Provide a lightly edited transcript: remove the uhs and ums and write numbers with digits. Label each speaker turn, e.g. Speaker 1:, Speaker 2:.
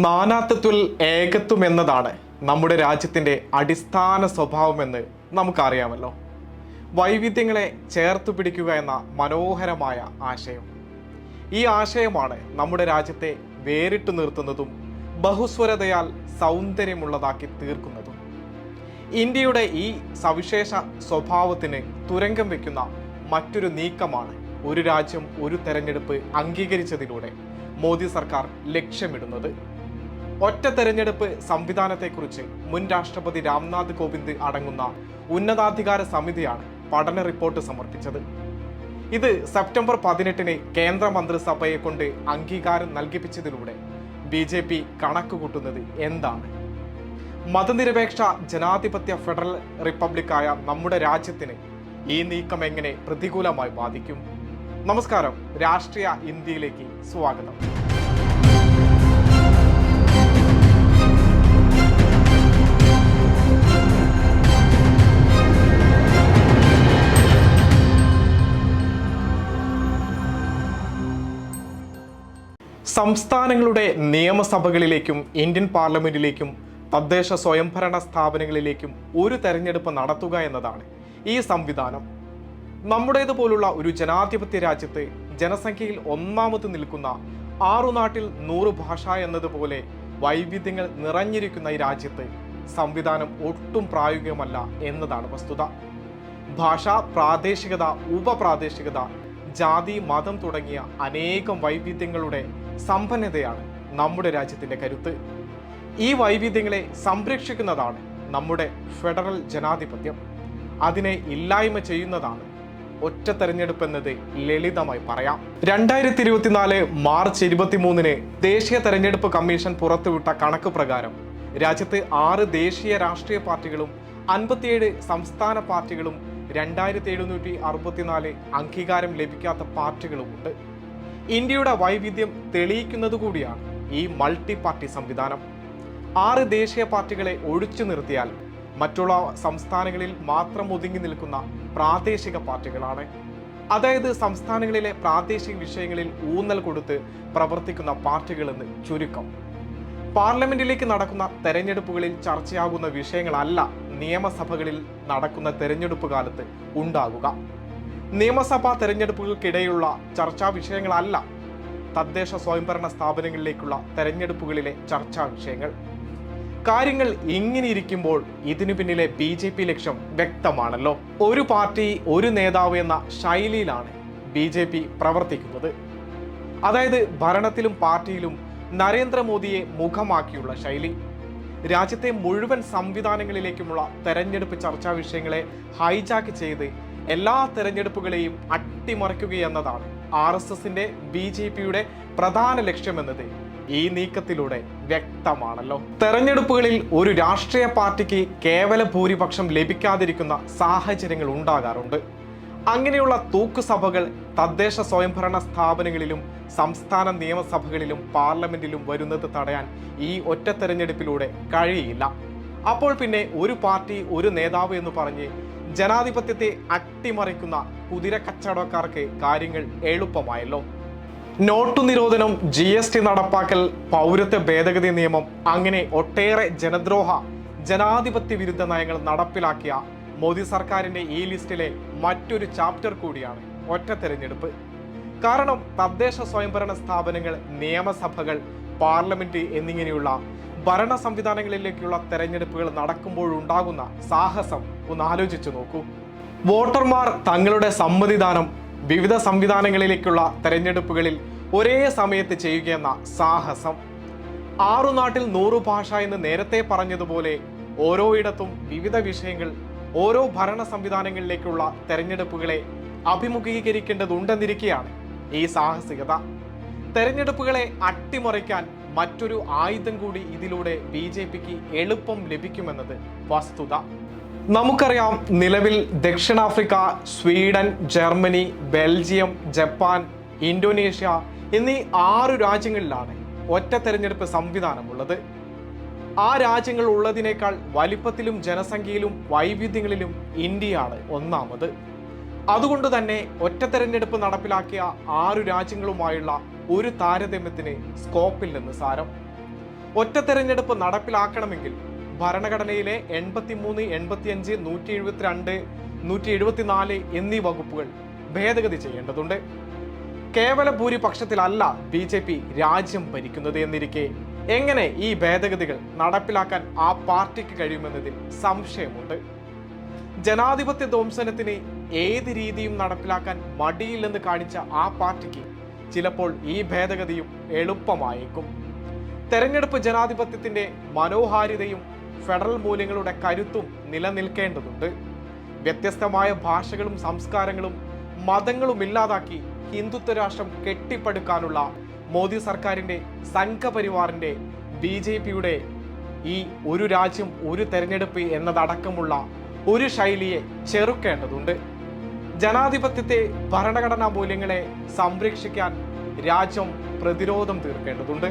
Speaker 1: നാനാത്വത്തിൽ ഏകത്വം എന്നതാണ് നമ്മുടെ രാജ്യത്തിൻ്റെ അടിസ്ഥാന സ്വഭാവമെന്ന് നമുക്കറിയാമല്ലോ. വൈവിധ്യങ്ങളെ ചേർത്ത് പിടിക്കുക എന്ന മനോഹരമായ ആശയം. ഈ ആശയമാണ് നമ്മുടെ രാജ്യത്തെ വേറിട്ടു നിർത്തുന്നതും ബഹുസ്വരതയാൽ സൗന്ദര്യമുള്ളതാക്കി തീർക്കുന്നതും. ഇന്ത്യയുടെ ഈ സവിശേഷ സ്വഭാവത്തിന് തുരങ്കം വയ്ക്കുന്ന മറ്റൊരു നീക്കമാണ് ഒരു രാജ്യം ഒരു തെരഞ്ഞെടുപ്പ് അംഗീകരിച്ചതിലൂടെ മോദി സർക്കാർ ലക്ഷ്യമിടുന്നത്. ഒറ്റ തെരഞ്ഞെടുപ്പ് സംവിധാനത്തെക്കുറിച്ച് മുൻ രാഷ്ട്രപതി രാംനാഥ് കോവിന്ദ് അടങ്ങുന്ന ഉന്നതാധികാര സമിതിയാണ് പഠന റിപ്പോർട്ട് സമർപ്പിച്ചത്. ഇത് സെപ്റ്റംബർ 18 കേന്ദ്ര മന്ത്രിസഭയെ കൊണ്ട് അംഗീകാരം നൽകിപ്പിച്ചതിലൂടെ BJP കണക്കുകൂട്ടുന്നത് എന്താണ്? മതനിരപേക്ഷ ജനാധിപത്യ ഫെഡറൽ റിപ്പബ്ലിക്കായ നമ്മുടെ രാജ്യത്തിന് ഈ നീക്കം എങ്ങനെ പ്രതികൂലമായി ബാധിക്കും? നമസ്കാരം, രാഷ്ട്രീയ ഇന്ത്യയിലേക്ക് സ്വാഗതം. സംസ്ഥാനങ്ങളുടെ നിയമസഭകളിലേക്കും ഇന്ത്യൻ പാർലമെന്റിലേക്കും തദ്ദേശ സ്വയംഭരണ സ്ഥാപനങ്ങളിലേക്കും ഒരു തെരഞ്ഞെടുപ്പ് നടത്തുക എന്നതാണ് ഈ സംവിധാനം. നമ്മുടേതുപോലുള്ള ഒരു ജനാധിപത്യ രാജ്യത്ത് ജനസംഖ്യയിൽ ഒന്നാമത് നിൽക്കുന്ന 6 നാട്ടിൽ 100 ഭാഷ എന്നതുപോലെ വൈവിധ്യങ്ങൾ നിറഞ്ഞിരിക്കുന്ന ഈ രാജ്യത്ത് സംവിധാനം ഒട്ടും പ്രായോഗികമല്ല എന്നതാണ് വസ്തുത. ഭാഷ, പ്രാദേശികത, ഉപപ്രാദേശികത, ജാതി, മതം തുടങ്ങിയ അനേകം വൈവിധ്യങ്ങളുടെ സമ്പന്നതയാണ് നമ്മുടെ രാജ്യത്തിൻ്റെ കരുത്ത്. ഈ വൈവിധ്യങ്ങളെ സംരക്ഷിക്കുന്നതാണ് നമ്മുടെ ഫെഡറൽ ജനാധിപത്യം. അതിനെ ഇല്ലായ്മ ചെയ്യുന്നതാണ് ഒറ്റ തെരഞ്ഞെടുപ്പ് എന്നത് ലളിതമായി പറയാം. 2024 മാർച്ച് 23 ദേശീയ തെരഞ്ഞെടുപ്പ് കമ്മീഷൻ പുറത്തുവിട്ട കണക്ക് പ്രകാരം രാജ്യത്ത് 6 ദേശീയ രാഷ്ട്രീയ പാർട്ടികളും 57 സംസ്ഥാന പാർട്ടികളും 2764 അംഗീകാരം ലഭിക്കാത്ത പാർട്ടികളുമുണ്ട്. ഇന്ത്യയുടെ വൈവിധ്യം തെളിയിക്കുന്നത് കൂടിയാണ് ഈ മൾട്ടി പാർട്ടി സംവിധാനം. 6 ദേശീയ പാർട്ടികളെ ഒഴിച്ചു നിർത്തിയാൽ മറ്റുള്ള സംസ്ഥാനങ്ങളിൽ മാത്രം ഒതുങ്ങി നിൽക്കുന്ന പ്രാദേശിക പാർട്ടികളാണ്. അതായത് സംസ്ഥാനങ്ങളിലെ പ്രാദേശിക വിഷയങ്ങളിൽ ഊന്നൽ കൊടുത്ത് പ്രവർത്തിക്കുന്ന പാർട്ടികളെന്ന് ചുരുക്കം. പാർലമെന്റിലേക്ക് നടക്കുന്ന തെരഞ്ഞെടുപ്പുകളിൽ ചർച്ചയാകുന്ന വിഷയങ്ങളല്ല നിയമസഭകളിൽ നടക്കുന്ന തെരഞ്ഞെടുപ്പ് കാലത്ത് ഉണ്ടാകുക. നിയമസഭാ തെരഞ്ഞെടുപ്പുകൾക്കിടെയുള്ള ചർച്ചാ വിഷയങ്ങളല്ല തദ്ദേശ സ്വയംഭരണ സ്ഥാപനങ്ങളിലേക്കുള്ള തെരഞ്ഞെടുപ്പുകളിലെ ചർച്ചാ വിഷയങ്ങൾ. കാര്യങ്ങൾ ഇങ്ങനെ ഇരിക്കുമ്പോൾ ഇതിനു പിന്നിലെ BJP ലക്ഷ്യം വ്യക്തമാണല്ലോ. ഒരു പാർട്ടി ഒരു നേതാവ് എന്ന ശൈലിയിലാണ് BJP പ്രവർത്തിക്കുന്നത്. അതായത് ഭരണത്തിലും പാർട്ടിയിലും നരേന്ദ്രമോദിയെ മുഖമാക്കിയുള്ള ശൈലി. രാജ്യത്തെ മുഴുവൻ സംവിധാനങ്ങളിലേക്കുമുള്ള തെരഞ്ഞെടുപ്പ് ചർച്ചാ വിഷയങ്ങളെ ഹൈജാക്ക് ചെയ്ത് എല്ലാ തെരഞ്ഞെടുപ്പുകളെയും അട്ടിമറിക്കുകയെന്നതാണ് RSSന്റെ BJPയുടെ പ്രധാന ലക്ഷ്യമെന്നത് ഈ നീക്കത്തിലൂടെ വ്യക്തമാണല്ലോ. തെരഞ്ഞെടുപ്പുകളിൽ ഒരു രാഷ്ട്രീയ പാർട്ടിക്ക് കേവല ഭൂരിപക്ഷം ലഭിക്കാതിരിക്കുന്ന സാഹചര്യങ്ങൾ ഉണ്ടാകാറുണ്ട്. അങ്ങനെയുള്ള തൂക്കുസഭകൾ തദ്ദേശ സ്വയംഭരണ സ്ഥാപനങ്ങളിലും സംസ്ഥാന നിയമസഭകളിലും പാർലമെന്റിലും വരുന്നത് തടയാൻ ഈ ഒറ്റ തെരഞ്ഞെടുപ്പിലൂടെ കഴിയില്ല. അപ്പോൾ പിന്നെ ഒരു പാർട്ടി ഒരു നേതാവ് എന്ന് പറഞ്ഞ് ജനാധിപത്യത്തെ അട്ടിമറിക്കുന്ന കുതിര കച്ചവടക്കാർക്ക് കാര്യങ്ങൾ എളുപ്പമായല്ലോ. നോട്ടു നിരോധനം, GST നടപ്പാക്കൽ, പൗരത്വ ഭേദഗതി നിയമം, അങ്ങനെ ഒട്ടേറെ ജനദ്രോഹ ജനാധിപത്യ വിരുദ്ധ നയങ്ങൾ നടപ്പിലാക്കിയ മോദി സർക്കാരിന്റെ ഈ ലിസ്റ്റിലെ മറ്റൊരു ചാപ്റ്റർ കൂടിയാണ് ഒറ്റ തെരഞ്ഞെടുപ്പ്. കാരണം തദ്ദേശ സ്വയംഭരണ സ്ഥാപനങ്ങൾ, നിയമസഭകൾ, പാർലമെന്റ് എന്നിങ്ങനെയുള്ള ഭരണ സംവിധാനങ്ങളിലേക്കുള്ള തെരഞ്ഞെടുപ്പുകൾ നടക്കുമ്പോഴുണ്ടാകുന്ന സാഹസം ഒന്ന് ആലോചിച്ചു നോക്കൂ. വോട്ടർമാർ തങ്ങളുടെ സമ്മതിദാനം വിവിധ സംവിധാനങ്ങളിലേക്കുള്ള തെരഞ്ഞെടുപ്പുകളിൽ ഒരേ സമയത്ത് ചെയ്യുകയെന്ന സാഹസം. 6 നാട്ടിൽ 100 ഭാഷ എന്ന് നേരത്തെ പറഞ്ഞതുപോലെ ഓരോയിടത്തും വിവിധ വിഷയങ്ങൾ, ഓരോ ഭരണ സംവിധാനങ്ങളിലേക്കുള്ള തെരഞ്ഞെടുപ്പുകളെ അഭിമുഖീകരിക്കേണ്ടതുണ്ടെന്നിരിക്കെയാണ് ഈ സാഹസികത. തെരഞ്ഞെടുപ്പുകളെ അട്ടിമറിക്കാൻ മറ്റൊരു ആയുധം കൂടി ഇതിലൂടെ BJPക്ക് എളുപ്പം ലഭിക്കുമെന്നത് വസ്തുത. നമുക്കറിയാം, നിലവിൽ ദക്ഷിണാഫ്രിക്ക, Sweden, Germany, Belgium, Japan, Indonesia എന്നീ 6 രാജ്യങ്ങളിലാണ് ഒറ്റ തെരഞ്ഞെടുപ്പ് സംവിധാനമുള്ളത്. ആ രാജ്യങ്ങൾ ഉള്ളതിനേക്കാൾ വലിപ്പത്തിലും ജനസംഖ്യയിലും വൈവിധ്യങ്ങളിലും ഇന്ത്യയാണ് ഒന്നാമത്. അതുകൊണ്ട് തന്നെ ഒറ്റ തെരഞ്ഞെടുപ്പ് നടപ്പിലാക്കിയ 6 രാജ്യങ്ങളുമായുള്ള ഒരു താരതമ്യത്തിന് സ്കോപ്പിൽ നിന്ന് സാരം. ഒറ്റ തെരഞ്ഞെടുപ്പ് നടപ്പിലാക്കണമെങ്കിൽ ഭരണഘടനയിലെ 83, 85, 172, 174 എന്നീ വകുപ്പുകൾ ഭേദഗതി ചെയ്യേണ്ടതുണ്ട്. കേവല ഭൂരിപക്ഷത്തിലല്ല BJP രാജ്യം ഭരിക്കുന്നത് എന്നിരിക്കെ എങ്ങനെ ഈ ഭേദഗതികൾ നടപ്പിലാക്കാൻ ആ പാർട്ടിക്ക് കഴിയുമെന്നതിൽ സംശയമുണ്ട്. ജനാധിപത്യ ധ്വംസനത്തിന് ഏത് രീതിയും നടപ്പിലാക്കാൻ മടിയില്ലെന്ന് കാണിച്ച ആ പാർട്ടിക്ക് ചിലപ്പോൾ ഈ ഭേദഗതിയും എളുപ്പമായേക്കും. തെരഞ്ഞെടുപ്പ് ജനാധിപത്യത്തിന്റെ മനോഹാരിതയും ഫെഡറൽ മൂല്യങ്ങളുടെ കരുത്തും നിലനിൽക്കേണ്ടതുണ്ട്. വ്യത്യസ്തമായ ഭാഷകളും സംസ്കാരങ്ങളും മതങ്ങളും ഇല്ലാതാക്കി ഹിന്ദുത്വ രാഷ്ട്രം കെട്ടിപ്പടുക്കാനുള്ള മോദി സർക്കാരിന്റെ സംഘപരിവാറിന്റെ BJPയുടെ ഈ ഒരു രാജ്യം ഒരു തെരഞ്ഞെടുപ്പ് എന്നതടക്കമുള്ള ഒരു ശൈലിയെ ചെറുക്കേണ്ടതുണ്ട്. ജനാധിപത്യത്തെ, ഭരണഘടനാ മൂല്യങ്ങളെ സംരക്ഷിക്കാൻ രാജ്യം പ്രതിരോധം തീർക്കേണ്ടതുണ്ട്.